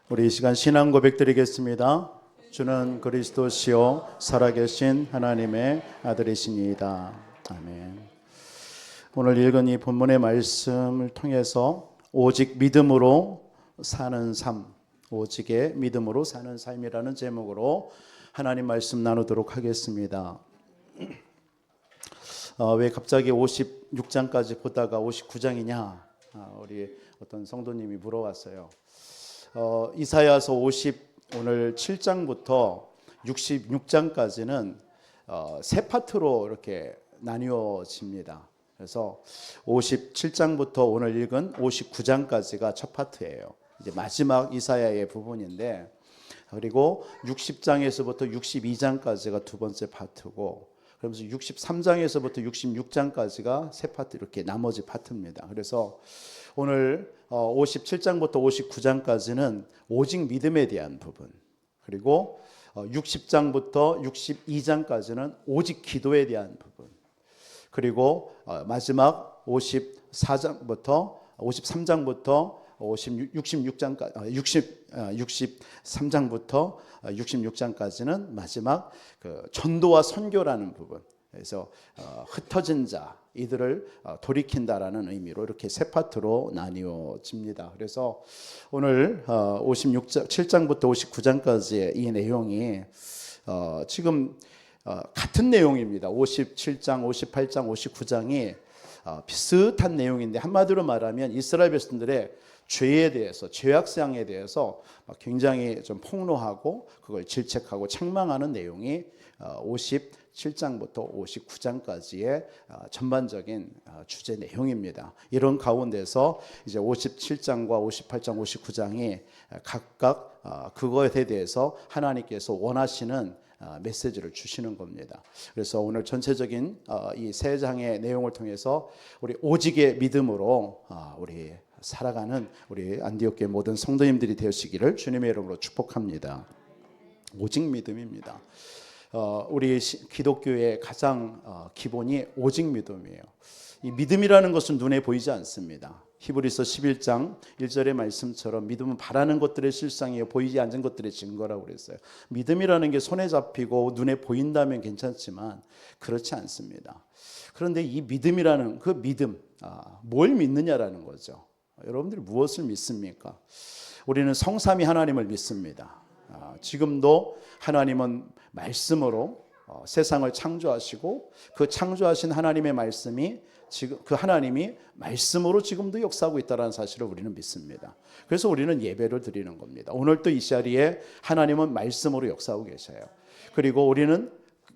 우리 이 시간 신앙 고백 드리겠습니다. 주는 그리스도시요 살아계신 하나님의 아들이시니이다. 아멘. 오늘 읽은 이 본문의 말씀을 통해서 오직 믿음으로 사는 삶, 오직의 믿음으로 사는 삶이라는 제목으로 하나님 말씀 나누도록 하겠습니다. 왜 갑자기 56장까지 보다가 59장이냐? 우리 어떤 성도님이 물어봤어요. 이사야서 오늘 7장부터 66장까지는 세 파트로 이렇게 나뉘어집니다. 그래서 57장부터 오늘 읽은 59장까지가 첫 파트예요. 이제 마지막 이사야의 부분인데, 그리고 60장에서부터 62장까지가 두 번째 파트고, 그러면서 63장에서부터 66장까지가 세 파트, 이렇게 나머지 파트입니다. 그래서 오늘 57장부터 59장까지는 오직 믿음에 대한 부분, 그리고 60장부터 62장까지는 오직 기도에 대한 부분, 그리고 마지막 53장부터 63장부터 66장까지는 마지막 그 전도와 선교라는 부분. 그래서 흩어진 자 이들을 돌이킨다라는 의미로 이렇게 세 파트로 나뉘어집니다. 그래서 오늘 7장부터 59장까지의 이 내용이 지금 같은 내용입니다. 57장, 58장, 59장이 비슷한 내용인데, 한마디로 말하면 이스라엘 백성들의 죄에 대해서, 죄악상에 대해서 굉장히 좀 폭로하고 그걸 질책하고 책망하는 내용이 57장부터 59장까지의 전반적인 주제 내용입니다. 이런 가운데서 이제 57장과 58장, 59장이 각각 그거에 대해서 하나님께서 원하시는 메시지를 주시는 겁니다. 그래서 오늘 전체적인 이 세 장의 내용을 통해서 우리 오직의 믿음으로 우리 살아가는 우리 안디옥교회 모든 성도님들이 되시기를 주님의 이름으로 축복합니다. 오직 믿음입니다. 우리 기독교의 가장 기본이 오직 믿음이에요. 이 믿음이라는 것은 눈에 보이지 않습니다. 히브리서 11장 1절의 말씀처럼 믿음은 바라는 것들의 실상이에요, 보이지 않는 것들의 증거라고 그랬어요. 믿음이라는 게 손에 잡히고 눈에 보인다면 괜찮지만 그렇지 않습니다. 그런데 이 믿음이라는 그 믿음, 뭘 믿느냐라는 거죠. 여러분들이 무엇을 믿습니까? 우리는 성삼위 하나님을 믿습니다. 지금도 하나님은 말씀으로 세상을 창조하시고, 그 창조하신 하나님의 말씀이 지금 그 하나님이 말씀으로 지금도 역사하고 있다는 사실을 우리는 믿습니다. 그래서 우리는 예배를 드리는 겁니다. 오늘도 이 자리에 하나님은 말씀으로 역사하고 계셔요. 그리고 우리는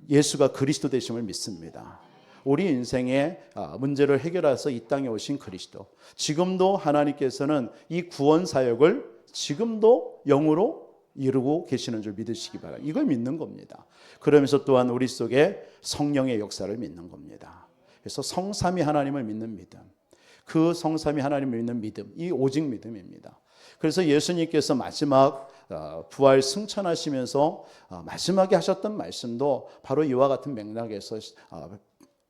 예수가 그리스도 되심을 믿습니다. 우리 인생의 문제를 해결해서 이 땅에 오신 그리스도, 지금도 하나님께서는 이 구원 사역을 지금도 영으로 이루고 계시는 줄 믿으시기 바랍니다. 이걸 믿는 겁니다. 그러면서 또한 우리 속에 성령의 역사를 믿는 겁니다. 그래서 성삼위 하나님을 믿는 믿음, 그 성삼위 하나님을 믿는 믿음, 이 오직 믿음입니다. 그래서 예수님께서 마지막 부활 승천하시면서 마지막에 하셨던 말씀도 바로 이와 같은 맥락에서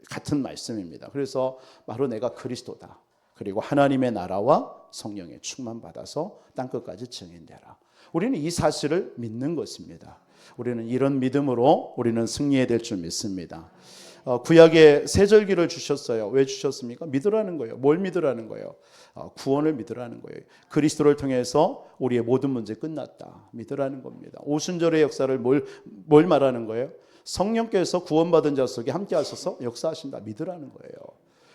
같은 말씀입니다. 그래서 바로 내가 그리스도다, 그리고 하나님의 나라와 성령의 충만 받아서 땅끝까지 증인되라. 우리는 이 사실을 믿는 것입니다. 우리는 이런 믿음으로 우리는 승리해야 될 줄 믿습니다. 구약에 세절기를 주셨어요. 왜 주셨습니까? 믿으라는 거예요. 뭘 믿으라는 거예요? 구원을 믿으라는 거예요. 그리스도를 통해서 우리의 모든 문제 끝났다, 믿으라는 겁니다. 오순절의 역사를 뭘 말하는 거예요? 성령께서 구원받은 자 속에 함께 하셔서 역사하신다, 믿으라는 거예요.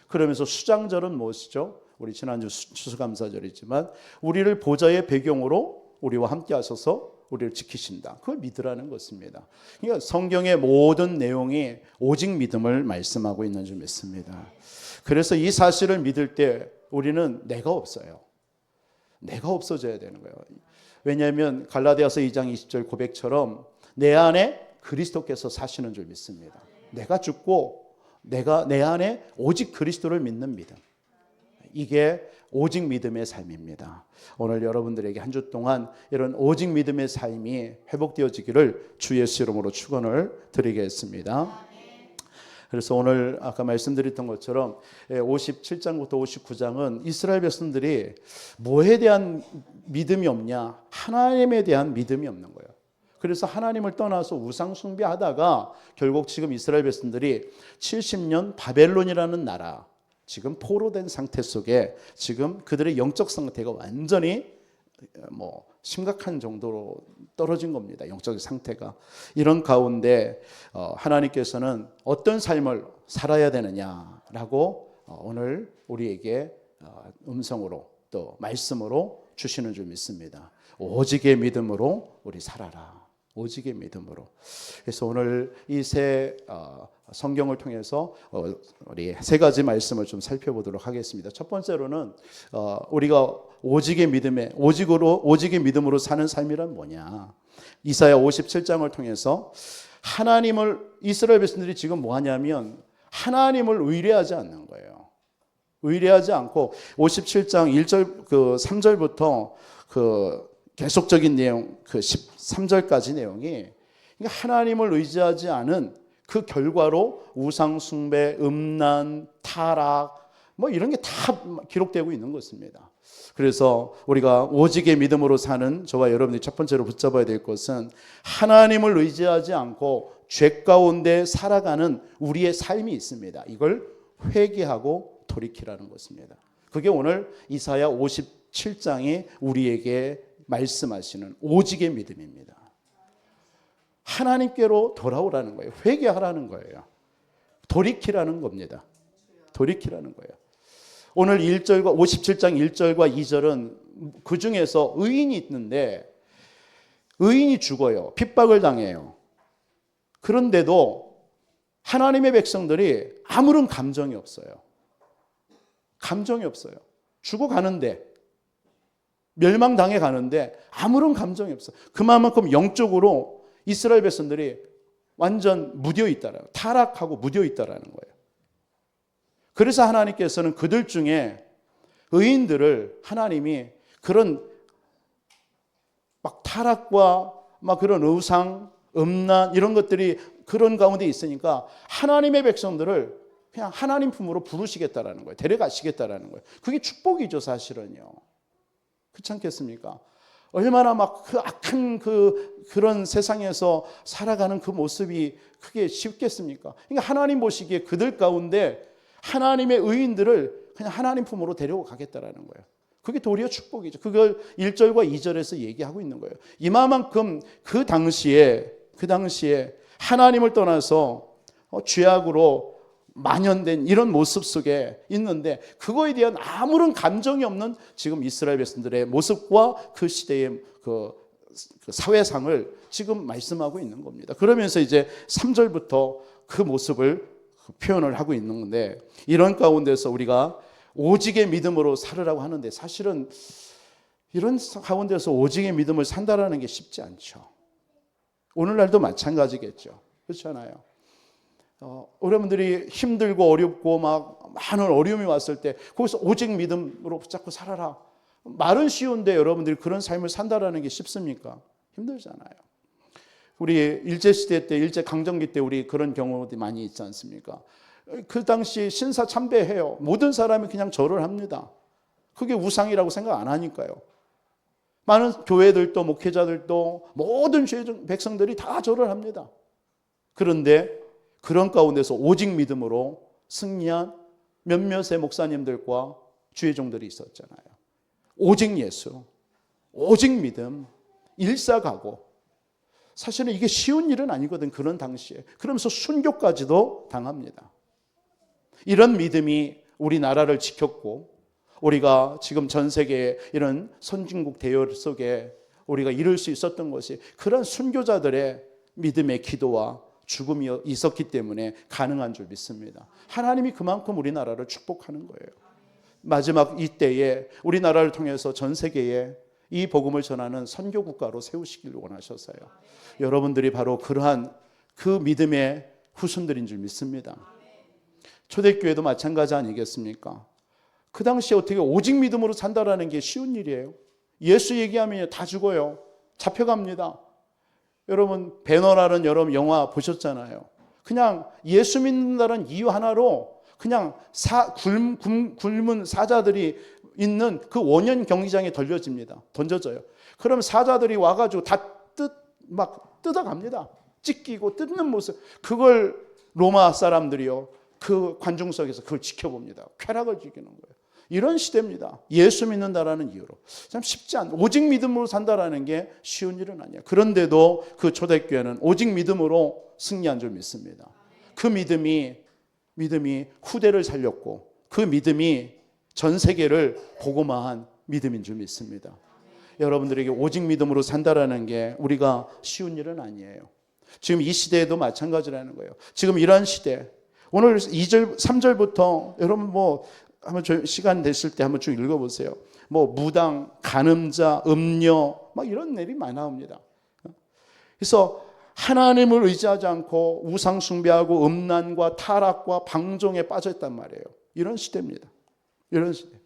그러면서 수장절은 무엇이죠? 우리 지난주 추수감사절이지만 우리를 보좌의 배경으로 우리와 함께 하셔서 우리를 지키신다, 그걸 믿으라는 것입니다. 그러니까 성경의 모든 내용이 오직 믿음을 말씀하고 있는 줄 믿습니다. 그래서 이 사실을 믿을 때 우리는 내가 없어요. 내가 없어져야 되는 거예요. 왜냐하면 갈라디아서 2장 20절 고백처럼 내 안에 그리스도께서 사시는 줄 믿습니다. 내가 죽고 내 안에 오직 그리스도를 믿는 믿음, 이게 오직 믿음의 삶입니다. 오늘 여러분들에게 한 주 동안 이런 오직 믿음의 삶이 회복되어지기를 주 예수 이름으로 축원을 드리겠습니다. 그래서 오늘 아까 말씀드렸던 것처럼 57장부터 59장은 이스라엘 백성들이 뭐에 대한 믿음이 없냐? 하나님에 대한 믿음이 없는 거예요. 그래서 하나님을 떠나서 우상 숭배하다가 결국 지금 이스라엘 백성들이 70년 바벨론이라는 나라, 지금 포로된 상태 속에 지금 그들의 영적 상태가 완전히 심각한 정도로 떨어진 겁니다. 영적 상태가. 이런 가운데 하나님께서는 어떤 삶을 살아야 되느냐라고 오늘 우리에게 음성으로 또 말씀으로 주시는 줄 믿습니다. 오직의 믿음으로 우리 살아라. 오직의 믿음으로. 그래서 오늘 이 세 성경을 통해서 우리 세 가지 말씀을 좀 살펴보도록 하겠습니다. 첫 번째로는 우리가 오직의 믿음으로 사는 삶이란 뭐냐? 이사야 57장을 통해서 이스라엘 백성들이 지금 뭐 하냐면 하나님을 의뢰하지 않는 거예요. 의뢰하지 않고 57장 1절 3절부터 계속적인 내용 13절까지 내용이 하나님을 의지하지 않은 그 결과로 우상 숭배, 음란, 타락 이런 게 다 기록되고 있는 것입니다. 그래서 우리가 오직의 믿음으로 사는 저와 여러분들이 첫 번째로 붙잡아야 될 것은 하나님을 의지하지 않고 죄 가운데 살아가는 우리의 삶이 있습니다. 이걸 회개하고 돌이키라는 것입니다. 그게 오늘 이사야 57장이 우리에게 말씀하시는 오직의 믿음입니다. 하나님께로 돌아오라는 거예요. 회개하라는 거예요. 돌이키라는 겁니다. 돌이키라는 거예요. 오늘 57장 1절과 2절은 그 중에서 의인이 있는데 의인이 죽어요. 핍박을 당해요. 그런데도 하나님의 백성들이 아무런 감정이 없어요. 감정이 없어요. 죽어가는데 멸망당해 가는데 아무런 감정이 없어요. 그만큼 영적으로 이스라엘 백성들이 완전 무뎌 있다라는 거예요. 타락하고 무뎌 있다라는 거예요. 그래서 하나님께서는 그들 중에 의인들을 하나님이 그런 타락과 그런 우상, 음란 이런 것들이 그런 가운데 있으니까 하나님의 백성들을 그냥 하나님 품으로 부르시겠다라는 거예요. 데려가시겠다라는 거예요. 그게 축복이죠, 사실은요. 그렇지 않겠습니까? 얼마나 그 악한 그런 세상에서 살아가는 그 모습이 그게 쉽겠습니까? 그러니까 하나님 보시기에 그들 가운데 하나님의 의인들을 그냥 하나님 품으로 데려가겠다라는 거예요. 그게 도리어 축복이죠. 그걸 1절과 2절에서 얘기하고 있는 거예요. 이만큼 그 당시에 하나님을 떠나서 죄악으로 만연된 이런 모습 속에 있는데 그거에 대한 아무런 감정이 없는 지금 이스라엘 백성들의 모습과 그 시대의 그 사회상을 지금 말씀하고 있는 겁니다. 그러면서 이제 3절부터 그 모습을 표현을 하고 있는 건데 이런 가운데서 우리가 오직의 믿음으로 살으라고 하는데 사실은 이런 가운데서 오직의 믿음을 산다라는 게 쉽지 않죠. 오늘날도 마찬가지겠죠. 그렇잖아요. 여러분들이 힘들고 어렵고 많은 어려움이 왔을 때 거기서 오직 믿음으로 붙잡고 살아라. 말은 쉬운데 여러분들이 그런 삶을 산다라는 게 쉽습니까? 힘들잖아요. 우리 일제시대 때, 일제강점기 때 우리 그런 경우도 많이 있지 않습니까? 그 당시 신사참배해요. 모든 사람이 그냥 절을 합니다. 그게 우상이라고 생각 안 하니까요. 많은 교회들도 목회자들도 모든 백성들이 다 절을 합니다. 그런데 그런 가운데서 오직 믿음으로 승리한 몇몇의 목사님들과 주의 종들이 있었잖아요. 오직 예수, 오직 믿음, 일사가고. 사실은 이게 쉬운 일은 아니거든, 그런 당시에. 그러면서 순교까지도 당합니다. 이런 믿음이 우리나라를 지켰고 우리가 지금 전 세계의 이런 선진국 대열 속에 우리가 이룰 수 있었던 것이 그런 순교자들의 믿음의 기도와 죽음이 있었기 때문에 가능한 줄 믿습니다. 하나님이 그만큼 우리나라를 축복하는 거예요. 마지막 이때에 우리나라를 통해서 전 세계에 이 복음을 전하는 선교 국가로 세우시길 원하셔서요. 여러분들이 바로 그러한 그 믿음의 후손들인 줄 믿습니다. 초대교회도 마찬가지 아니겠습니까? 그 당시에 어떻게 오직 믿음으로 산다라는 게 쉬운 일이에요. 예수 얘기하면 다 죽어요. 잡혀갑니다. 여러분 배너라는 여러분 영화 보셨잖아요. 그냥 예수 믿는다는 이유 하나로 그냥 굶은 사자들이 있는 그 원형 경기장에 던져져요. 그럼 사자들이 와가지고 막 뜯어갑니다. 찢기고 뜯는 모습. 그걸 로마 사람들이요, 그 관중석에서 그걸 지켜봅니다. 쾌락을 즐기는 거예요. 이런 시대입니다. 예수 믿는다라는 이유로. 참 쉽지 않아. 오직 믿음으로 산다라는 게 쉬운 일은 아니야. 그런데도 그 초대교회는 오직 믿음으로 승리한 줄 믿습니다. 그 믿음이 후대를 살렸고, 그 믿음이 전 세계를 복음화한 믿음인 줄 믿습니다. 여러분들에게 오직 믿음으로 산다라는 게 우리가 쉬운 일은 아니에요. 지금 이 시대에도 마찬가지라는 거예요. 지금 이런 시대, 오늘 2절, 3절부터 여러분 한번 시간 됐을 때 한번 쭉 읽어보세요. 무당, 간음자, 음녀, 막 이런 일이 많이 나옵니다. 그래서 하나님을 의지하지 않고 우상 숭배하고 음란과 타락과 방종에 빠져있단 말이에요. 이런 시대입니다. 이런 시대.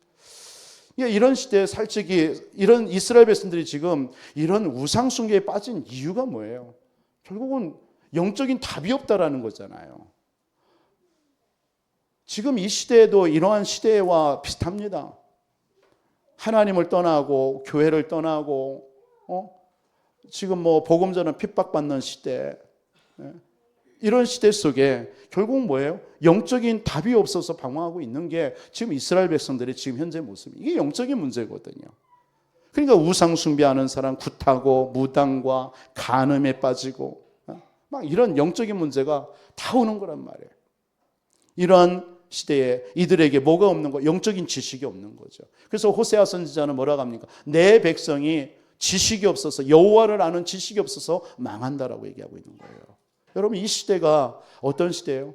이런 시대에 솔직히 이런 이스라엘 백성들이 지금 이런 우상 숭배에 빠진 이유가 뭐예요? 결국은 영적인 답이 없다라는 거잖아요. 지금 이 시대에도 이러한 시대와 비슷합니다. 하나님을 떠나고 교회를 떠나고 지금 복음 전은 핍박받는 시대, 이런 시대 속에 결국 뭐예요? 영적인 답이 없어서 방황하고 있는 게 지금 이스라엘 백성들의 지금 현재 모습이에요. 이게 영적인 문제거든요. 그러니까 우상 숭배하는 사람, 굿하고 무당과 간음에 빠지고 막 이런 영적인 문제가 다 오는 거란 말이에요. 이러한 시대에 이들에게 뭐가 없는 거? 영적인 지식이 없는 거죠. 그래서 호세아 선지자는 뭐라고 합니까? 내 백성이 지식이 없어서, 여호와를 아는 지식이 없어서 망한다라고 얘기하고 있는 거예요. 여러분, 이 시대가 어떤 시대예요?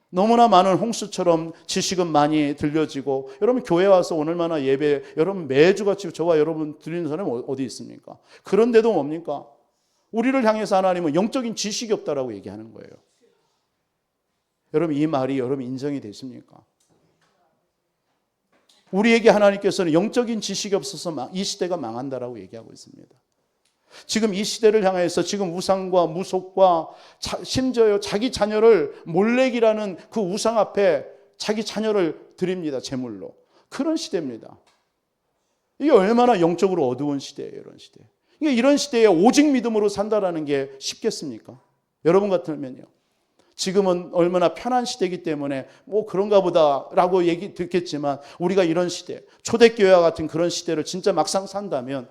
너무나 많은 홍수처럼 지식은 많이 들려지고, 여러분 교회 와서 오늘마나 예배 여러분 매주같이 저와 여러분 드리는 사람이 어디 있습니까? 그런데도 뭡니까? 우리를 향해서 하나님은 영적인 지식이 없다라고 얘기하는 거예요. 여러분, 이 말이 여러분 인정이 되십니까? 우리에게 하나님께서는 영적인 지식이 없어서 이 시대가 망한다라고 얘기하고 있습니다. 지금 이 시대를 향해서 지금 우상과 무속과 심지어 자기 자녀를 몰렉이라는 그 우상 앞에 자기 자녀를 드립니다. 제물로. 그런 시대입니다. 이게 얼마나 영적으로 어두운 시대예요. 이런 시대. 이런 시대에 오직 믿음으로 산다라는 게 쉽겠습니까? 여러분 같으면요. 지금은 얼마나 편한 시대이기 때문에 그런가 보다라고 얘기 듣겠지만, 우리가 이런 시대, 초대교회와 같은 그런 시대를 진짜 막상 산다면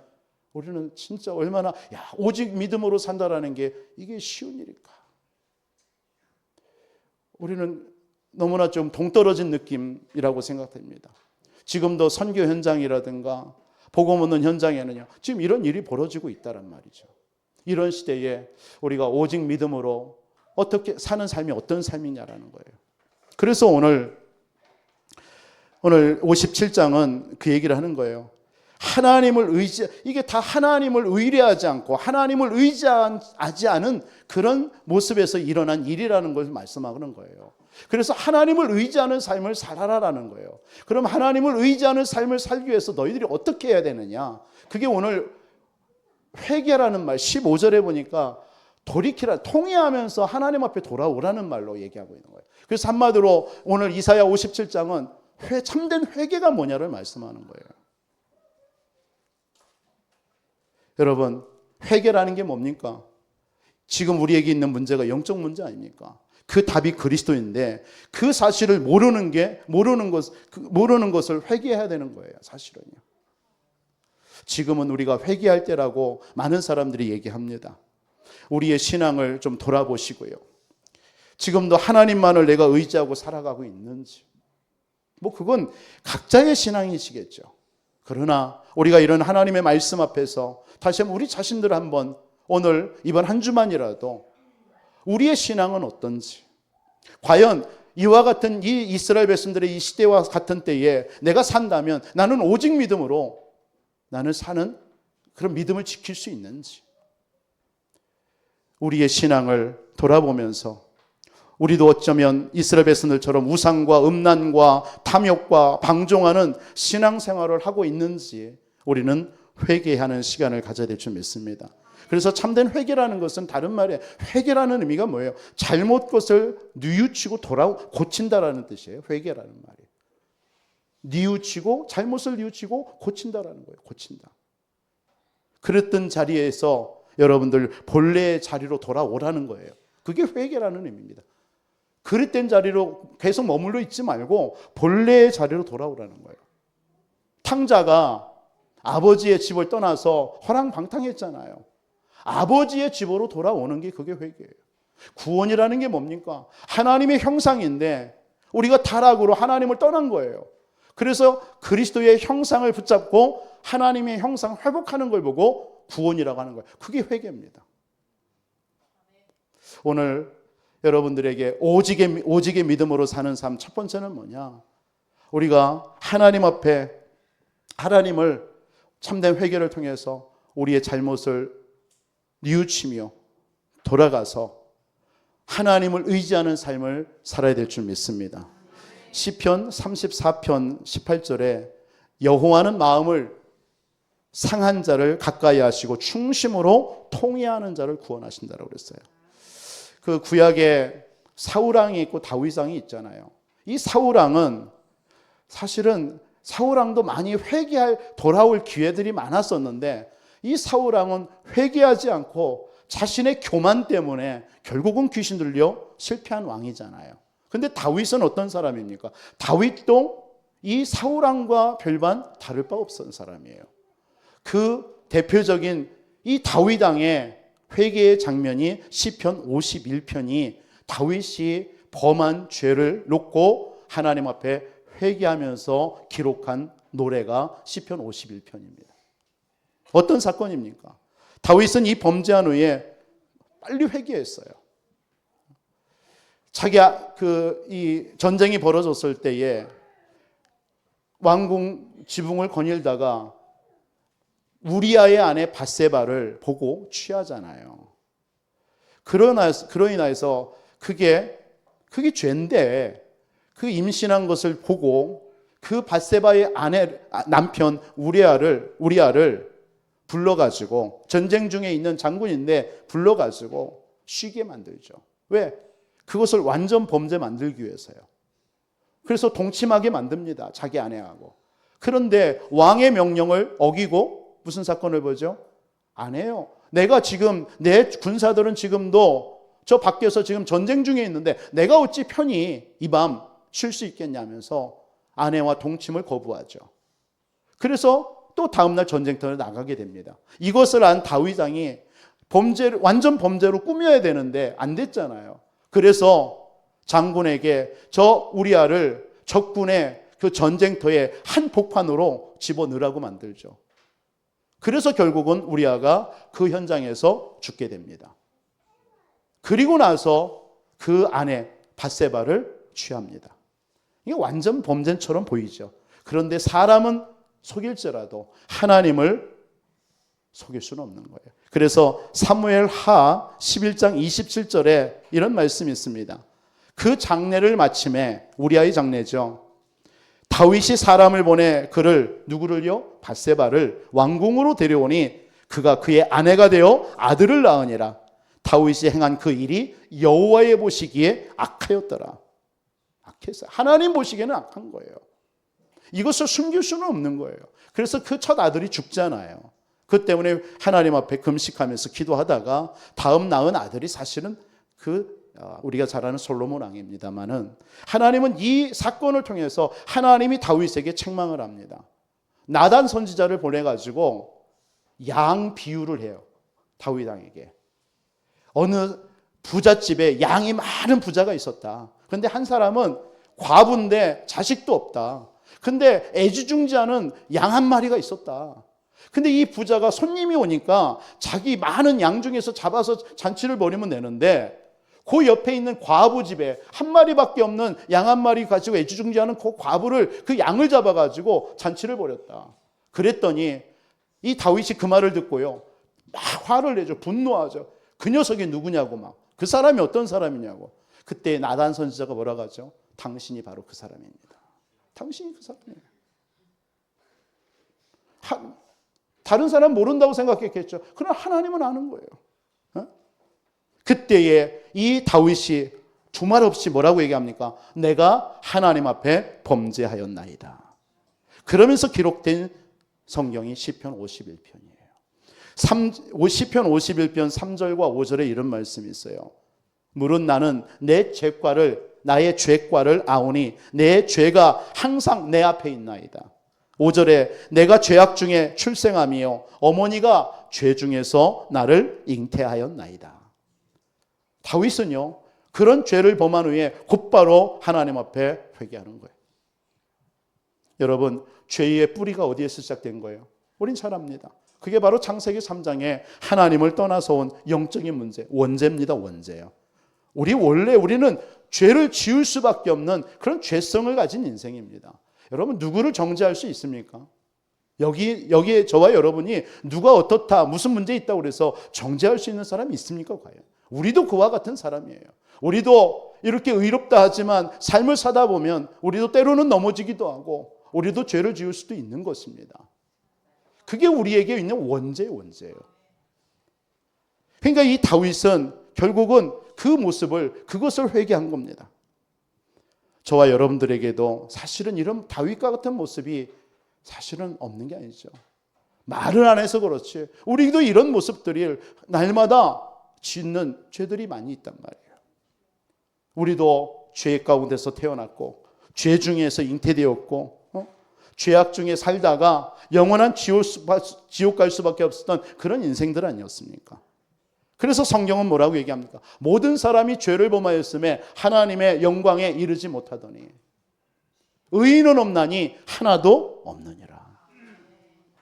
우리는 진짜 얼마나 오직 믿음으로 산다라는 게 이게 쉬운 일일까? 우리는 너무나 좀 동떨어진 느낌이라고 생각됩니다. 지금도 선교 현장이라든가 복음 얻는 현장에는요, 지금 이런 일이 벌어지고 있다란 말이죠. 이런 시대에 우리가 오직 믿음으로 어떻게 사는 삶이 어떤 삶이냐라는 거예요. 그래서 오늘 57장은 그 얘기를 하는 거예요. 이게 다 하나님을 의뢰하지 않고 하나님을 의지하지 않은 그런 모습에서 일어난 일이라는 걸 말씀하는 거예요. 그래서 하나님을 의지하는 삶을 살아라라는 거예요. 그럼 하나님을 의지하는 삶을 살기 위해서 너희들이 어떻게 해야 되느냐? 그게 오늘 회개라는 말 15절에 보니까 돌이키라, 통회하면서 하나님 앞에 돌아오라는 말로 얘기하고 있는 거예요. 그래서 한마디로 오늘 이사야 57장은 참된 회개가 뭐냐를 말씀하는 거예요. 여러분, 회개라는 게 뭡니까? 지금 우리에게 있는 문제가 영적 문제 아닙니까? 그 답이 그리스도인데 그 사실을 모르는 것을 회개해야 되는 거예요. 사실은요. 지금은 우리가 회개할 때라고 많은 사람들이 얘기합니다. 우리의 신앙을 좀 돌아보시고요. 지금도 하나님만을 내가 의지하고 살아가고 있는지. 그건 각자의 신앙이시겠죠. 그러나 우리가 이런 하나님의 말씀 앞에서 다시 한번 우리 자신들 한번 오늘 이번 한 주만이라도 우리의 신앙은 어떤지, 과연 이와 같은 이 이스라엘 백성들의 이 시대와 같은 때에 내가 산다면 나는 오직 믿음으로 나는 사는 그런 믿음을 지킬 수 있는지, 우리의 신앙을 돌아보면서 우리도 어쩌면 이스라엘 백성들처럼 우상과 음란과 탐욕과 방종하는 신앙생활을 하고 있는지 우리는 회개하는 시간을 가져야 될 줄 믿습니다. 그래서 참된 회개라는 것은 다른 말에 회개라는 의미가 뭐예요? 잘못 것을 뉘우치고 고친다라는 뜻이에요. 회개라는 말이. 뉘우치고 잘못을 뉘우치고 고친다라는 거예요. 고친다. 그랬던 자리에서 여러분들 본래의 자리로 돌아오라는 거예요. 그게 회개라는 의미입니다. 그릇된 자리로 계속 머물러 있지 말고 본래의 자리로 돌아오라는 거예요. 탕자가 아버지의 집을 떠나서 허랑방탕했잖아요. 아버지의 집으로 돌아오는 게 그게 회개예요. 구원이라는 게 뭡니까? 하나님의 형상인데 우리가 타락으로 하나님을 떠난 거예요. 그래서 그리스도의 형상을 붙잡고 하나님의 형상 회복하는 걸 보고 구원이라고 하는 거예요. 그게 회개입니다. 오늘 여러분들에게 오직의 믿음으로 사는 삶 첫 번째는 뭐냐? 우리가 하나님 앞에 하나님을 참된 회개를 통해서 우리의 잘못을 뉘우치며 돌아가서 하나님을 의지하는 삶을 살아야 될 줄 믿습니다. 시편 34편 18절에 여호와는 마음을 상한 자를 가까이 하시고 충심으로 통회하는 자를 구원하신다고 그랬어요. 그 구약에 사울왕이 있고 다윗왕이 있잖아요. 이 사울왕은 사실은 사울왕도 많이 돌아올 기회들이 많았었는데 이 사울왕은 회개하지 않고 자신의 교만 때문에 결국은 귀신 들려 실패한 왕이잖아요. 근데 다윗은 어떤 사람입니까? 다윗도 이 사울왕과 별반 다를 바 없었던 사람이에요. 그 대표적인 이 다윗 왕의 회개의 장면이 시편 51편이 다윗이 범한 죄를 놓고 하나님 앞에 회개하면서 기록한 노래가 시편 51편입니다. 어떤 사건입니까? 다윗은 이 범죄한 후에 빨리 회개했어요. 자기가 이 전쟁이 벌어졌을 때에 왕궁 지붕을 거닐다가 우리아의 아내 밧세바를 보고 취하잖아요. 그로 인해서 그게 죄인데 그 임신한 것을 보고 그 밧세바의 남편 우리아를 불러가지고 전쟁 중에 있는 장군인데 불러가지고 쉬게 만들죠. 왜? 그것을 완전 범죄 만들기 위해서요. 그래서 동침하게 만듭니다. 자기 아내하고. 그런데 왕의 명령을 어기고 무슨 사건을 보죠? 안 해요. 내가 지금 내 군사들은 지금도 저 밖에서 지금 전쟁 중에 있는데 내가 어찌 편히 이 밤 쉴 수 있겠냐면서 아내와 동침을 거부하죠. 그래서 또 다음날 전쟁터에 나가게 됩니다. 이것을 안 다윗 왕이 완전 범죄로 꾸며야 되는데 안 됐잖아요. 그래서 장군에게 저 우리아를 적군의 그 전쟁터에 한 폭판으로 집어넣으라고 만들죠. 그래서 결국은 우리아가 그 현장에서 죽게 됩니다. 그리고 나서 그 아내 밧세바를 취합니다. 이게 완전 범죄처럼 보이죠. 그런데 사람은 속일지라도 하나님을 속일 수는 없는 거예요. 그래서 사무엘 하 11장 27절에 이런 말씀이 있습니다. 그 장례를 마침에 우리아의 장례죠. 다윗이 사람을 보내 그를 누구를요? 밧세바를 왕궁으로 데려오니 그가 그의 아내가 되어 아들을 낳으니라. 다윗이 행한 그 일이 여호와의 보시기에 악하였더라. 악했어요. 하나님 보시기에는 악한 거예요. 이것을 숨길 수는 없는 거예요. 그래서 그 첫 아들이 죽잖아요. 그 때문에 하나님 앞에 금식하면서 기도하다가 다음 낳은 아들이 사실은 우리가 잘 아는 솔로몬 왕입니다만은 하나님은 이 사건을 통해서 하나님이 다윗에게 책망을 합니다. 나단 선지자를 보내가지고 양 비유를 해요. 다윗 왕에게. 어느 부잣집에 양이 많은 부자가 있었다. 그런데 한 사람은 과부인데 자식도 없다. 근데 애지중지하는 양 한 마리가 있었다. 근데 이 부자가 손님이 오니까 자기 많은 양 중에서 잡아서 잔치를 벌이면 되는데 그 옆에 있는 과부 집에 한 마리밖에 없는 양 한 마리 가지고 애지중지하는 그 과부를 그 양을 잡아가지고 잔치를 벌였다. 그랬더니 이 다윗이 그 말을 듣고요. 막 화를 내죠. 분노하죠. 그 녀석이 누구냐고 막. 그 사람이 어떤 사람이냐고. 그때 나단 선지자가 뭐라고 하죠? 당신이 바로 그 사람입니다. 당신이 그 사람이에요. 다른 사람 모른다고 생각했겠죠. 그러나 하나님은 아는 거예요. 그때에 이 다윗이 두말 없이 뭐라고 얘기합니까? 내가 하나님 앞에 범죄하였나이다. 그러면서 기록된 성경이 시편 51편이에요. 시편 51편 3절과 5절에 이런 말씀이 있어요. 물은 나는 나의 죄과를 아오니 내 죄가 항상 내 앞에 있나이다. 5절에 내가 죄악 중에 출생하며 어머니가 죄 중에서 나를 잉태하였나이다. 다윗은요, 그런 죄를 범한 후에 곧바로 하나님 앞에 회개하는 거예요. 여러분, 죄의 뿌리가 어디에서 시작된 거예요? 우린 잘 압니다. 그게 바로 창세기 3장에 하나님을 떠나서 온 영적인 문제, 원죄입니다. 원죄예요. 우리는 죄를 지을 수밖에 없는 그런 죄성을 가진 인생입니다. 여러분, 누구를 정죄할 수 있습니까? 여기에 저와 여러분이 누가 어떻다, 무슨 문제 있다고 그래서 정죄할 수 있는 사람이 있습니까? 과연? 우리도 그와 같은 사람이에요. 우리도 이렇게 의롭다 하지만 삶을 사다 보면 우리도 때로는 넘어지기도 하고 우리도 죄를 지을 수도 있는 것입니다. 그게 우리에게 있는 원죄예요. 그러니까 이 다윗은 결국은 그것을 회개한 겁니다. 저와 여러분들에게도 사실은 이런 다윗과 같은 모습이 사실은 없는 게 아니죠. 말을 안 해서 그렇지. 우리도 이런 모습들이 날마다 짓는 죄들이 많이 있단 말이에요. 우리도 죄 가운데서 태어났고 죄 중에서 잉태되었고 죄악 중에 살다가 영원한 지옥 갈 수밖에 없었던 그런 인생들 아니었습니까? 그래서 성경은 뭐라고 얘기합니까? 모든 사람이 죄를 범하였음에 하나님의 영광에 이르지 못하더니 의인은 없나니 하나도 없느니라.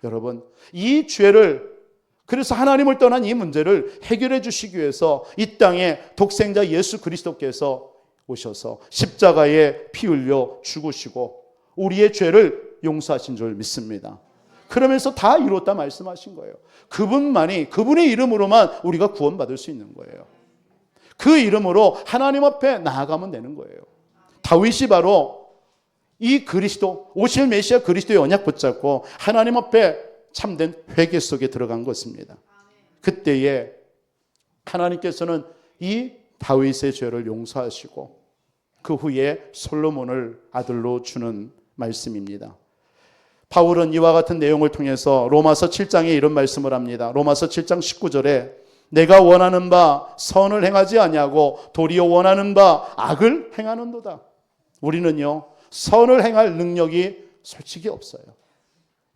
여러분, 이 죄를, 그래서 하나님을 떠난 이 문제를 해결해 주시기 위해서 이 땅에 독생자 예수 그리스도께서 오셔서 십자가에 피 흘려 죽으시고 우리의 죄를 용서하신 줄 믿습니다. 그러면서 다 이뤘다 말씀하신 거예요. 그분의 이름으로만 우리가 구원받을 수 있는 거예요. 그 이름으로 하나님 앞에 나아가면 되는 거예요. 다윗이 바로 이 그리스도, 오실 메시아 그리스도의 언약 붙잡고 하나님 앞에 참된 회개 속에 들어간 것입니다. 그때에 하나님께서는 이 다윗의 죄를 용서하시고 그 후에 솔로몬을 아들로 주는 말씀입니다. 바울은 이와 같은 내용을 통해서 로마서 7장에 이런 말씀을 합니다. 로마서 7장 19절에 내가 원하는 바 선을 행하지 아니하고 도리어 원하는 바 악을 행하는도다. 우리는요, 선을 행할 능력이 솔직히 없어요.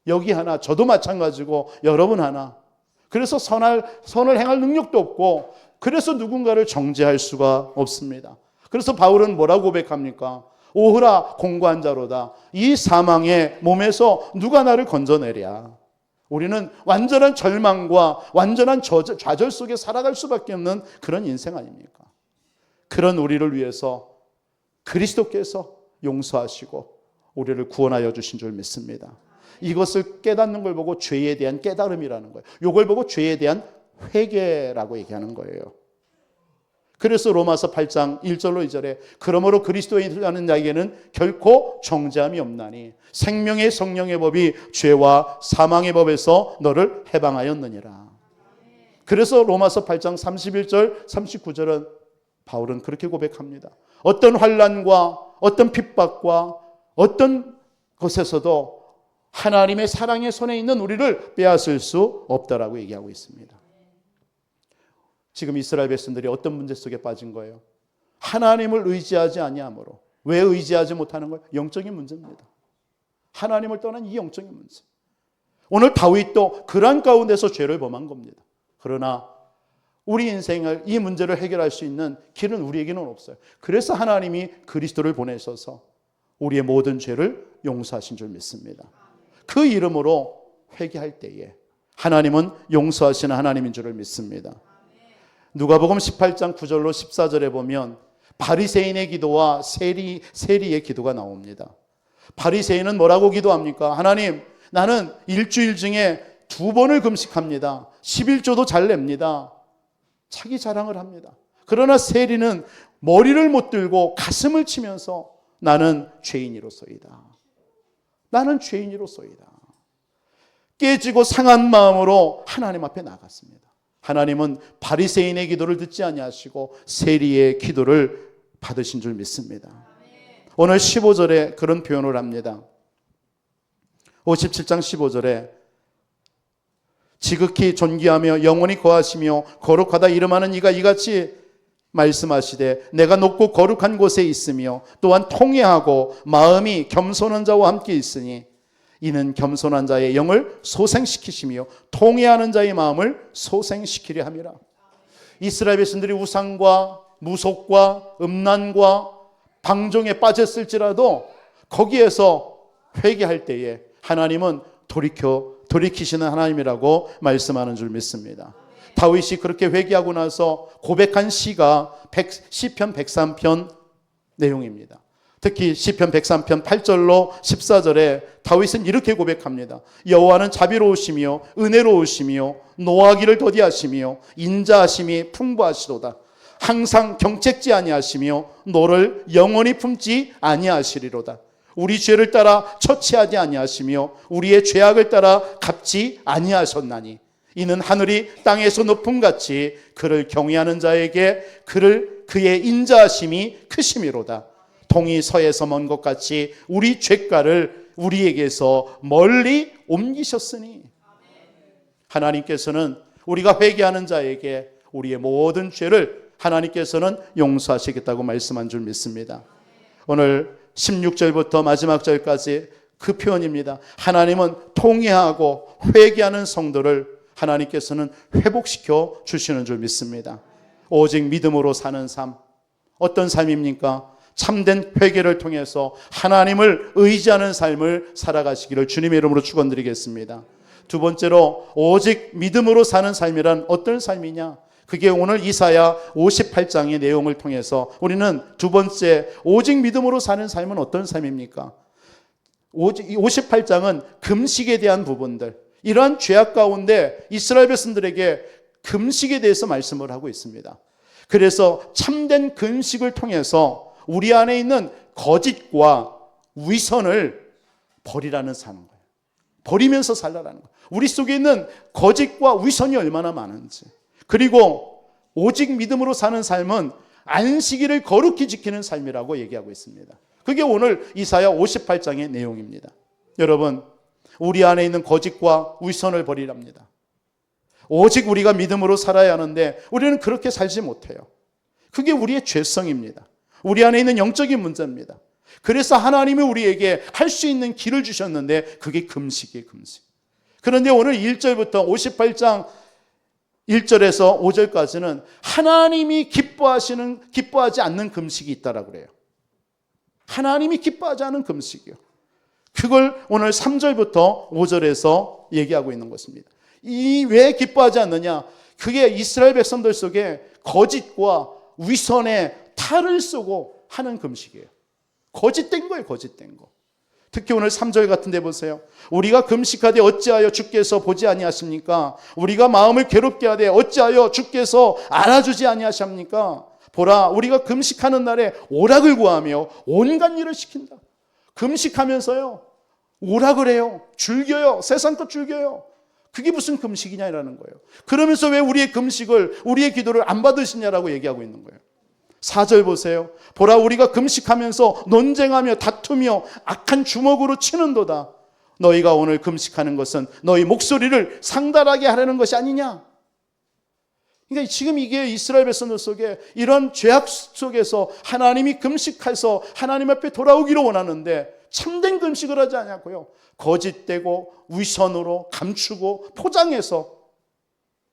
여기 하나, 저도 마찬가지고 여러분 하나. 그래서 선을 행할 능력도 없고 그래서 누군가를 정죄할 수가 없습니다. 그래서 바울은 뭐라고 고백합니까? 오호라 공고한 자로다. 이 사망의 몸에서 누가 나를 건져내랴. 우리는 완전한 절망과 완전한 좌절 속에 살아갈 수밖에 없는 그런 인생 아닙니까? 그런 우리를 위해서 그리스도께서 용서하시고 우리를 구원하여 주신 줄 믿습니다. 이것을 깨닫는 걸 보고 죄에 대한 깨달음이라는 거예요. 이걸 보고 죄에 대한 회개라고 얘기하는 거예요. 그래서 로마서 8장 1절로 2절에 그러므로 그리스도에 있는 자에게는 결코 정죄함이 없나니 생명의 성령의 법이 죄와 사망의 법에서 너를 해방하였느니라. 그래서 로마서 8장 31절 39절은 바울은 그렇게 고백합니다. 어떤 환난과 어떤 핍박과 어떤 것에서도 하나님의 사랑의 손에 있는 우리를 빼앗을 수 없다라고 얘기하고 있습니다. 지금 이스라엘 백성들이 어떤 문제 속에 빠진 거예요? 하나님을 의지하지 아니하므로. 왜 의지하지 못하는 거예요? 영적인 문제입니다. 하나님을 떠난 이 영적인 문제. 오늘 다윗도 그러한 가운데서 죄를 범한 겁니다. 그러나 우리 인생을, 이 문제를 해결할 수 있는 길은 우리에게는 없어요. 그래서 하나님이 그리스도를 보내셔서 우리의 모든 죄를 용서하신 줄 믿습니다. 그 이름으로 회개할 때에 하나님은 용서하시는 하나님인 줄을 믿습니다. 누가복음 18장 9절로 14절에 보면 바리새인의 기도와 세리의 기도가 나옵니다. 바리새인은 뭐라고 기도합니까? 하나님, 나는 일주일 중에 2번을 금식합니다. 11조도 잘 냅니다. 자기 자랑을 합니다. 그러나 세리는 머리를 못 들고 가슴을 치면서 나는 죄인이로소이다. 나는 죄인이로소이다. 깨지고 상한 마음으로 하나님 앞에 나갔습니다. 하나님은 바리새인의 기도를 듣지 아니하시고 세리의 기도를 받으신 줄 믿습니다. 오늘 15절에 그런 표현을 합니다. 57장 15절에 지극히 존귀하며 영원히 거하시며 거룩하다 이름하는 이가 이같이 말씀하시되 내가 높고 거룩한 곳에 있으며 또한 통회하고 마음이 겸손한 자와 함께 있으니 이는 겸손한 자의 영을 소생시키시며 통회하는 자의 마음을 소생시키려 함이라. 이스라엘 백성들이 우상과 무속과 음란과 방종에 빠졌을지라도 거기에서 회개할 때에 하나님은 돌이키시는 하나님이라고 말씀하는 줄 믿습니다. 다윗이 그렇게 회개하고 나서 고백한 시가 시편 103편 내용입니다. 특히 시편 103편 8절로 14절에 다윗은 이렇게 고백합니다. 여호와는 자비로우시며 은혜로우시며 노하기를 더디하시며 인자하심이 풍부하시도다. 항상 경책지 아니하시며 노를 영원히 품지 아니하시리로다. 우리 죄를 따라 처치하지 아니하시며 우리의 죄악을 따라 갚지 아니하셨나니 이는 하늘이 땅에서 높음같이 그를 경외하는 자에게 그의 인자하심이 크심이로다. 동이 서에서 먼 것 같이 우리 죄가를 우리에게서 멀리 옮기셨으니. 하나님께서는 우리가 회개하는 자에게 우리의 모든 죄를 하나님께서는 용서하시겠다고 말씀한 줄 믿습니다. 오늘 16절부터 마지막 절까지 그 표현입니다. 하나님은 통회하고 회개하는 성도를 하나님께서는 회복시켜 주시는 줄 믿습니다. 오직 믿음으로 사는 삶, 어떤 삶입니까? 참된 회개를 통해서 하나님을 의지하는 삶을 살아가시기를 주님의 이름으로 축원드리겠습니다. 두 번째로 오직 믿음으로 사는 삶이란 어떤 삶이냐? 그게 오늘 이사야 58장의 내용을 통해서 우리는 두 번째 오직 믿음으로 사는 삶은 어떤 삶입니까? 58장은 금식에 대한 부분들, 이러한 죄악 가운데 이스라엘 백성들에게 금식에 대해서 말씀을 하고 있습니다. 그래서 참된 금식을 통해서 우리 안에 있는 거짓과 위선을 버리라는 사는 거예요. 버리면서 살라라는 거예요. 우리 속에 있는 거짓과 위선이 얼마나 많은지. 그리고 오직 믿음으로 사는 삶은 안식일을 거룩히 지키는 삶이라고 얘기하고 있습니다. 그게 오늘 이사야 58장의 내용입니다. 여러분, 우리 안에 있는 거짓과 위선을 버리랍니다. 오직 우리가 믿음으로 살아야 하는데 우리는 그렇게 살지 못해요. 그게 우리의 죄성입니다. 우리 안에 있는 영적인 문제입니다. 그래서 하나님이 우리에게 할 수 있는 길을 주셨는데 그게 금식이에요, 금식. 그런데 오늘 1절부터 58장 1절에서 5절까지는 하나님이 기뻐하지 않는 금식이 있다라고 그래요. 하나님이 기뻐하지 않은 금식이요. 그걸 오늘 3절부터 5절에서 얘기하고 있는 것입니다. 왜 기뻐하지 않느냐? 그게 이스라엘 백성들 속에 거짓과 위선의 탈을 쓰고 하는 금식이에요. 거짓된 거예요, 거짓된 거. 특히 오늘 3절 같은 데 보세요. 우리가 금식하되 어찌하여 주께서 보지 아니하십니까? 우리가 마음을 괴롭게 하되 어찌하여 주께서 알아주지 아니하십니까? 보라, 우리가 금식하는 날에 오락을 구하며 온갖 일을 시킨다. 금식하면서요, 오락을 해요. 즐겨요. 세상 것 즐겨요. 그게 무슨 금식이냐라는 거예요. 그러면서 왜 우리의 금식을, 우리의 기도를 안 받으시냐라고 얘기하고 있는 거예요. 4절 보세요. 보라, 우리가 금식하면서 논쟁하며 다투며 악한 주먹으로 치는도다. 너희가 오늘 금식하는 것은 너희 목소리를 상달하게 하려는 것이 아니냐. 그러니까 지금 이게 이스라엘 백성들 속에 이런 죄악 속에서 하나님이 금식해서 하나님 앞에 돌아오기를 원하는데 참된 금식을 하지 않냐고요. 거짓되고 위선으로 감추고 포장해서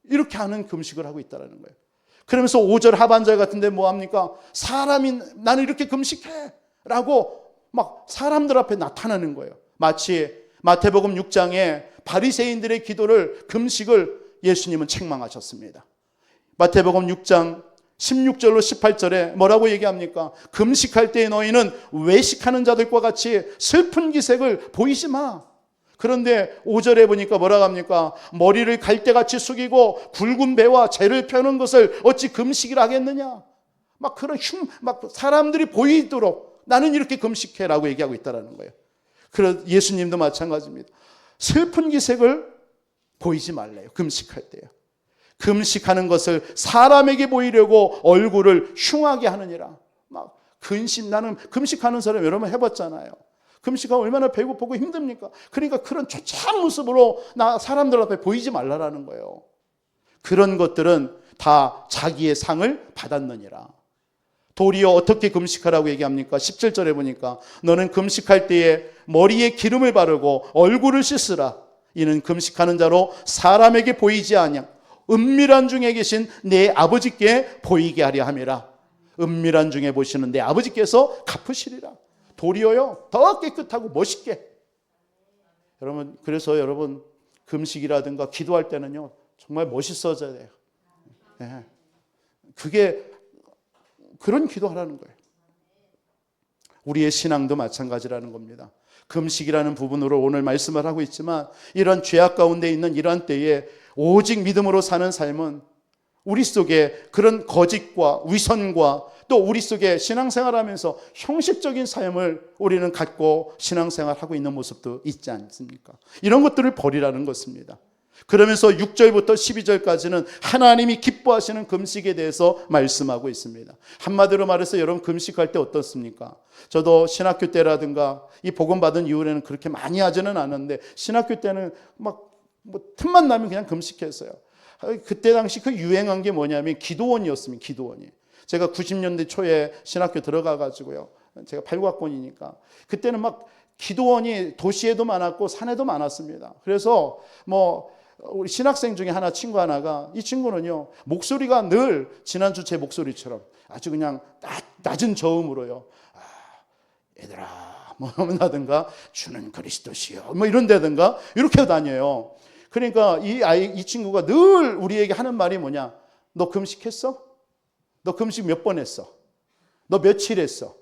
이렇게 하는 금식을 하고 있다는 거예요. 그러면서 5절 하반절 같은데 뭐합니까? 사람이 나는 이렇게 금식해 라고 막 사람들 앞에 나타나는 거예요. 마치 마태복음 6장에 바리새인들의 기도를, 금식을 예수님은 책망하셨습니다. 마태복음 6장 16절로 18절에 뭐라고 얘기합니까? 금식할 때에 너희는 외식하는 자들과 같이 슬픈 기색을 보이지 마. 그런데 5절에 보니까 뭐라고 합니까? 머리를 갈대같이 숙이고 굵은 배와 재를 펴는 것을 어찌 금식이라 하겠느냐? 막 그런 막 사람들이 보이도록 나는 이렇게 금식해라고 얘기하고 있다라는 거예요. 그래서 예수님도 마찬가지입니다. 슬픈 기색을 보이지 말래요. 금식할 때요. 금식하는 것을 사람에게 보이려고 얼굴을 흉하게 하느니라. 막 근심, 나는 금식하는 사람 여러 번 해봤잖아요. 금식하면 얼마나 배고프고 힘듭니까? 그러니까 그런 초췌한 모습으로 나 사람들 앞에 보이지 말라라는 거예요. 그런 것들은 다 자기의 상을 받았느니라. 도리어 어떻게 금식하라고 얘기합니까? 17절에 보니까 너는 금식할 때에 머리에 기름을 바르고 얼굴을 씻으라. 이는 금식하는 자로 사람에게 보이지 아니하 은밀한 중에 계신 내 아버지께 보이게 하려 함이라. 은밀한 중에 보시는 내 아버지께서 갚으시리라. 도리어요 더 깨끗하고 멋있게. 여러분, 그래서 여러분 금식이라든가 기도할 때는요 정말 멋있어져야 돼요. 네. 그게 그런 기도하라는 거예요. 우리의 신앙도 마찬가지라는 겁니다. 금식이라는 부분으로 오늘 말씀을 하고 있지만 이런 죄악 가운데 있는 이러한 때에 오직 믿음으로 사는 삶은 우리 속에 그런 거짓과 위선과 또 우리 속에 신앙생활하면서 형식적인 삶을 우리는 갖고 신앙생활하고 있는 모습도 있지 않습니까? 이런 것들을 버리라는 것입니다. 그러면서 6절부터 12절까지는 하나님이 기뻐하시는 금식에 대해서 말씀하고 있습니다. 한마디로 말해서 여러분 금식할 때 어떻습니까? 저도 신학교 때라든가 이 복음 받은 이후에는 그렇게 많이 하지는 않았는데 신학교 때는 막 뭐 틈만 나면 그냥 금식했어요. 그때 당시 그 유행한 게 뭐냐면 기도원이었습니다. 기도원이. 제가 90년대 초에 신학교 들어가가지고요. 제가 89학번이니까 그때는 막 기도원이 도시에도 많았고 산에도 많았습니다. 그래서 뭐 우리 신학생 중에 친구 하나가 이 친구는요 목소리가 늘 지난주 제 목소리처럼 아주 그냥 낮은 저음으로요. 얘들아 뭐 하든가 주는 그리스도시요 뭐 이런다든가 이렇게 다녀요. 그러니까 이 친구가 늘 우리에게 하는 말이 뭐냐? 너 금식했어? 너 금식 몇 번 했어? 너 며칠 했어?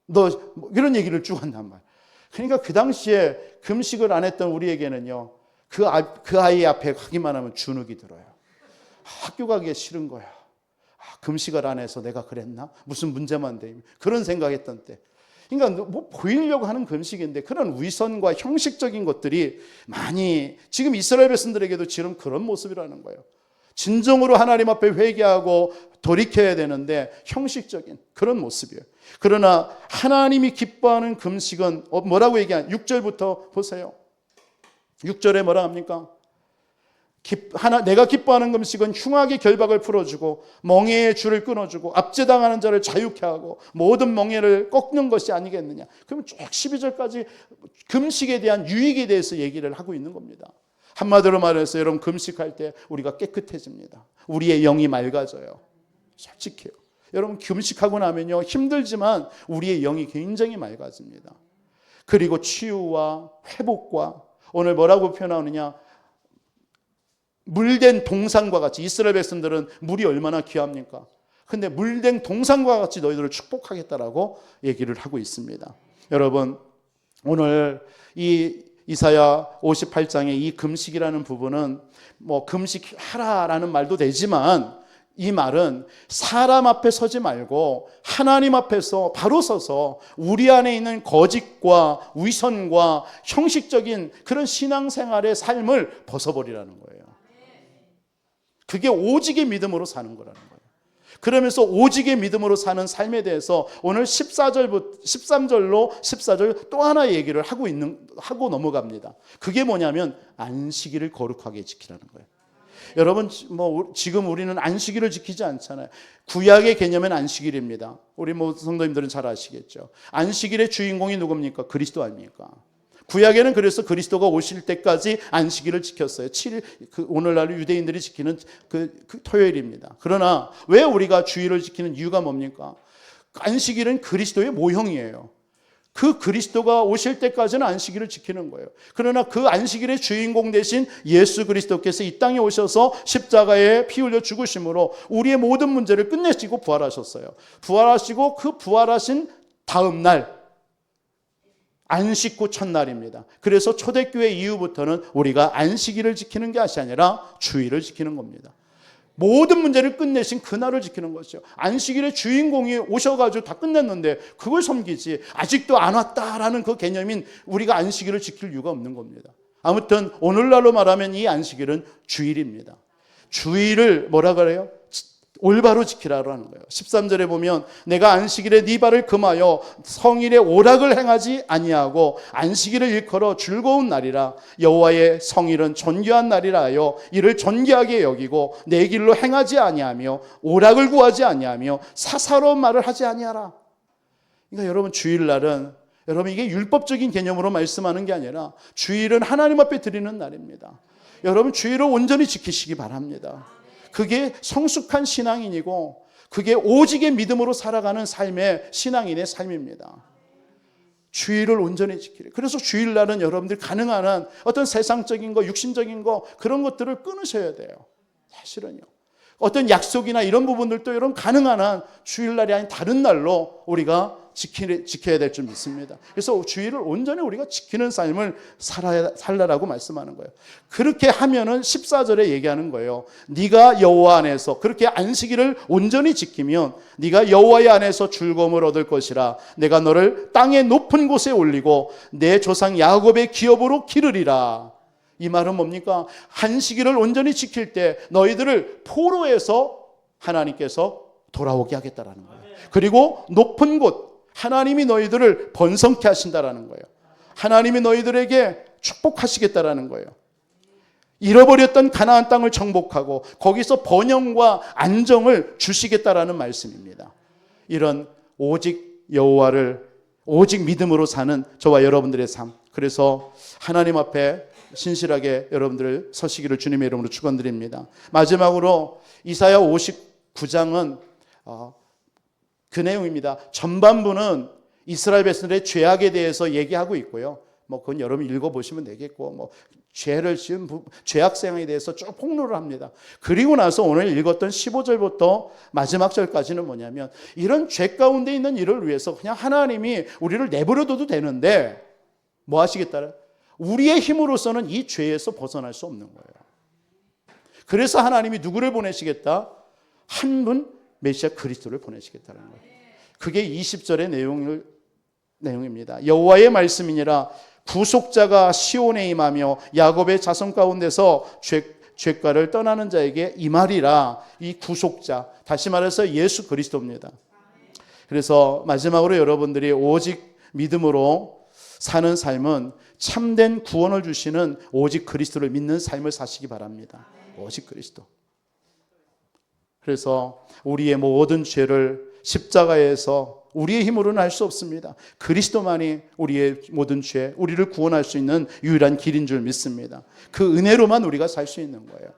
너 이런 얘기를 쭉 한단 말이야. 그러니까 그 당시에 금식을 안 했던 우리에게는요 그 아이 앞에 가기만 하면 주눅이 들어요. 학교 가기가 싫은 거야. 금식을 안 해서 내가 그랬나? 무슨 문제만 돼? 그런 생각했던 때. 그러니까 뭐 보이려고 하는 금식인데 그런 위선과 형식적인 것들이 많이 지금 이스라엘 백성들에게도 지금 그런 모습이라는 거예요. 진정으로 하나님 앞에 회개하고 돌이켜야 되는데 형식적인 그런 모습이에요. 그러나 하나님이 기뻐하는 금식은 뭐라고 얘기하냐? 6절부터 보세요. 6절에 뭐라 합니까? 내가 기뻐하는 금식은 흉악의 결박을 풀어주고 멍에의 줄을 끊어주고 압제당하는 자를 자유케 하고 모든 멍에를 꺾는 것이 아니겠느냐. 그러면 쭉 12절까지 금식에 대한 유익에 대해서 얘기를 하고 있는 겁니다. 한마디로 말해서 여러분 금식할 때 우리가 깨끗해집니다. 우리의 영이 맑아져요. 솔직해요. 여러분 금식하고 나면요 힘들지만 우리의 영이 굉장히 맑아집니다. 그리고 치유와 회복과 오늘 뭐라고 표현하느냐? 물된 동산과 같이 이스라엘 백성들은 물이 얼마나 귀합니까? 근데 물된 동산과 같이 너희들을 축복하겠다라고 얘기를 하고 있습니다. 여러분 오늘 이 이사야 58장의 이 금식이라는 부분은 뭐 금식하라라는 말도 되지만 이 말은 사람 앞에 서지 말고 하나님 앞에서 바로 서서 우리 안에 있는 거짓과 위선과 형식적인 그런 신앙생활의 삶을 벗어버리라는 거예요. 그게 오직의 믿음으로 사는 거라는 거예요. 그러면서 오직의 믿음으로 사는 삶에 대해서 오늘 13절로 14절 또 하나 얘기를 하고 넘어갑니다. 그게 뭐냐면 안식일을 거룩하게 지키라는 거예요. 여러분 지금 우리는 안식일을 지키지 않잖아요. 구약의 개념은 안식일입니다. 우리 성도님들은 잘 아시겠죠. 안식일의 주인공이 누굽니까? 그리스도 아닙니까? 구약에는 그래서 그리스도가 오실 때까지 안식일을 지켰어요. 7일, 오늘날 유대인들이 지키는 그 토요일입니다. 그러나 왜 우리가 주일을 지키는 이유가 뭡니까? 안식일은 그리스도의 모형이에요. 그 그리스도가 오실 때까지는 안식일을 지키는 거예요. 그러나 그 안식일의 주인공 대신 예수 그리스도께서 이 땅에 오셔서 십자가에 피 흘려 죽으심으로 우리의 모든 문제를 끝내시고 부활하셨어요. 부활하시고 그 부활하신 다음 날 안식 후 첫날입니다. 그래서 초대교회 이후부터는 우리가 안식일을 지키는 것이 아니라 주일을 지키는 겁니다. 모든 문제를 끝내신 그날을 지키는 것이죠. 안식일의 주인공이 오셔가지고 다 끝냈는데 그걸 섬기지 아직도 안 왔다라는 그 개념인 우리가 안식일을 지킬 이유가 없는 겁니다. 아무튼 오늘날로 말하면 이 안식일은 주일입니다. 주일을 뭐라 그래요? 올바로 지키라고 하는 거예요. 13절에 보면 내가 안식일에 네 발을 금하여 성일의 오락을 행하지 아니하고 안식일을 일컬어 즐거운 날이라. 여호와의 성일은 존귀한 날이라 하여 이를 존귀하게 여기고 내 길로 행하지 아니하며 오락을 구하지 아니하며 사사로운 말을 하지 아니하라. 그러니까 여러분, 주일날은 여러분, 이게 율법적인 개념으로 말씀하는 게 아니라 주일은 하나님 앞에 드리는 날입니다. 여러분, 주일을 온전히 지키시기 바랍니다. 그게 성숙한 신앙인이고 그게 오직의 믿음으로 살아가는 삶의 신앙인의 삶입니다. 주일을 온전히 지키래. 그래서 주일날은 여러분들 가능한 한 어떤 세상적인 거, 육신적인 거, 그런 것들을 끊으셔야 돼요. 사실은요. 어떤 약속이나 이런 부분들도 여러분 가능한 한 주일날이 아닌 다른 날로 우리가 지켜야 될 줄 믿습니다. 그래서 주일을 온전히 우리가 지키는 삶을 살라라고 말씀하는 거예요. 그렇게 하면은 14절에 얘기하는 거예요. 네가 여호와 안에서 그렇게 안식일을 온전히 지키면 네가 여호와의 안에서 즐거움을 얻을 것이라. 내가 너를 땅의 높은 곳에 올리고 내 조상 야곱의 기업으로 기르리라. 이 말은 뭡니까? 안식일을 온전히 지킬 때 너희들을 포로에서 하나님께서 돌아오게 하겠다라는 거예요. 그리고 높은 곳, 하나님이 너희들을 번성케 하신다라는 거예요. 하나님이 너희들에게 축복하시겠다라는 거예요. 잃어버렸던 가나안 땅을 정복하고 거기서 번영과 안정을 주시겠다라는 말씀입니다. 이런 오직 여호와를 오직 믿음으로 사는 저와 여러분들의 삶, 그래서 하나님 앞에 신실하게 여러분들 서시기를 주님의 이름으로 축원드립니다. 마지막으로 이사야 59장은 그 내용입니다. 전반부는 이스라엘 백성들의 죄악에 대해서 얘기하고 있고요. 그건 여러분 읽어보시면 되겠고, 죄를 지은 죄악 생활에 대해서 쭉 폭로를 합니다. 그리고 나서 오늘 읽었던 15절부터 마지막 절까지는 뭐냐면 이런 죄 가운데 있는 일을 위해서 그냥 하나님이 우리를 내버려둬도 되는데 뭐 하시겠다? 우리의 힘으로서는 이 죄에서 벗어날 수 없는 거예요. 그래서 하나님이 누구를 보내시겠다? 한 분 메시아 그리스도를 보내시겠다는 거예요. 그게 20절의 내용입니다. 여호와의 말씀이니라. 구속자가 시온에 임하며 야곱의 자손 가운데서 죄가를 떠나는 자에게 임하리라. 이 구속자, 다시 말해서 예수 그리스도입니다. 그래서 마지막으로 여러분들이 오직 믿음으로 사는 삶은 참된 구원을 주시는 오직 그리스도를 믿는 삶을 사시기 바랍니다. 오직 그리스도. 그래서 우리의 모든 죄를 십자가에서 우리의 힘으로는 할 수 없습니다. 그리스도만이 우리의 모든 죄, 우리를 구원할 수 있는 유일한 길인 줄 믿습니다. 그 은혜로만 우리가 살 수 있는 거예요.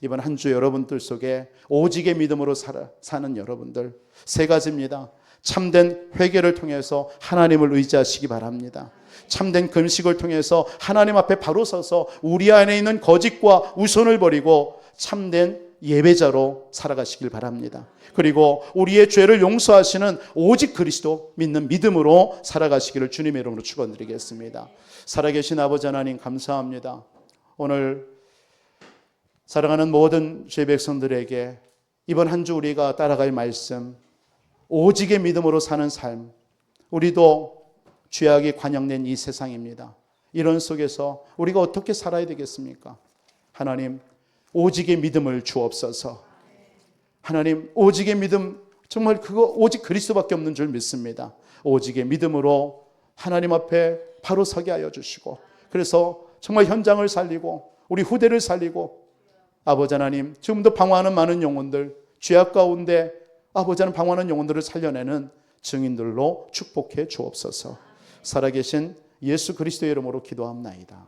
이번 한 주 여러분들 속에 오직의 믿음으로 사는 여러분들, 세 가지입니다. 참된 회개를 통해서 하나님을 의지하시기 바랍니다. 참된 금식을 통해서 하나님 앞에 바로 서서 우리 안에 있는 거짓과 우선을 버리고 참된 예배자로 살아가시길 바랍니다. 그리고 우리의 죄를 용서하시는 오직 그리스도 믿는 믿음으로 살아가시기를 주님의 이름으로 축원드리겠습니다. 살아계신 아버지 하나님 감사합니다. 오늘 사랑하는 모든 죄 백성들에게 이번 한 주 우리가 따라갈 말씀, 오직의 믿음으로 사는 삶, 우리도 죄악이 관영된 이 세상입니다. 이런 속에서 우리가 어떻게 살아야 되겠습니까? 하나님, 오직의 믿음을 주옵소서. 하나님, 오직의 믿음, 정말 그거 오직 그리스도밖에 없는 줄 믿습니다. 오직의 믿음으로 하나님 앞에 바로 서게 하여 주시고, 그래서 정말 현장을 살리고 우리 후대를 살리고, 아버지 하나님, 지금도 방황하는 많은 영혼들, 죄악 가운데 아버지 하나님 방황하는 영혼들을 살려내는 증인들로 축복해 주옵소서. 살아계신 예수 그리스도의 이름으로 기도합나이다.